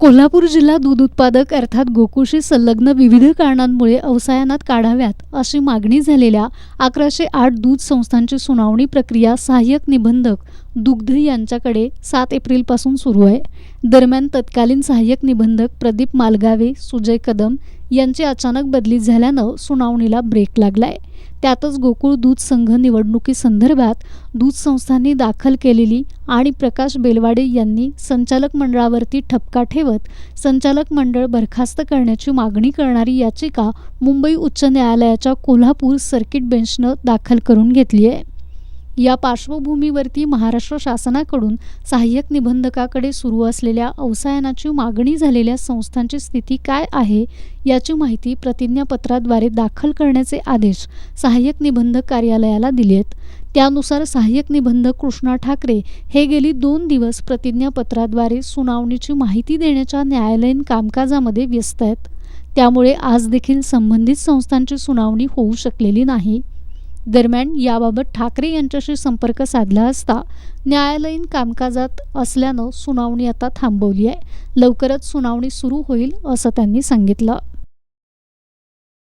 कोल्हापूर जिल्हा दूध उत्पादक अर्थात गोकुळशी संलग्न विविध कारणांमुळे अवसायनात काढाव्यात अशी मागणी झालेल्या 1108 दूध संस्थांची सुनावणी प्रक्रिया सहाय्यक निबंधक दुग्ध यांच्याकडे 7 एप्रिलपासून सुरू आहे। दरम्यान तत्कालीन सहाय्यक निबंधक प्रदीप मालगावे, सुजय कदम यांची अचानक बदली झाल्यानं सुनावणीला ब्रेक लागलाय। त्यातच गोकुळ दूध संघ निवडणुकीसंदर्भात दूध संस्थांनी दाखल केलेली आणि प्रकाश बेलवाडे यांनी संचालक मंडळावरती ठपका ठेवत संचालक मंडळ बरखास्त करण्याची मागणी करणारी याचिका मुंबई उच्च न्यायालयाच्या कोल्हापूर सर्किट बेंचनं दाखल करून घेतली आहे। या पार्श्वभूमीवरती महाराष्ट्र शासनाकडून सहाय्यक निबंधकाकडे सुरू असलेल्या अवसायनाची मागणी झालेल्या संस्थांची स्थिती काय आहे याची माहिती प्रतिज्ञापत्राद्वारे दाखल करण्याचे आदेश सहाय्यक निबंधक कार्यालयाला दिले आहेत। त्यानुसार सहाय्यक निबंधक कृष्णा ठाकरे हे गेली 2 दिवस प्रतिज्ञापत्राद्वारे सुनावणीची माहिती देण्याच्या न्यायालयीन कामकाजामध्ये व्यस्त आहेत। त्यामुळे आज देखील संबंधित संस्थांची सुनावणी होऊ शकलेली नाही। दरम्यान याबाबत ठाकरे यांच्याशी संपर्क साधला असता न्यायालयीन कामकाजात असल्यानं सुनावणी आता थांबवली आहे। लवकरच सुनावणी सुरू होईल असं त्यांनी सांगितलं।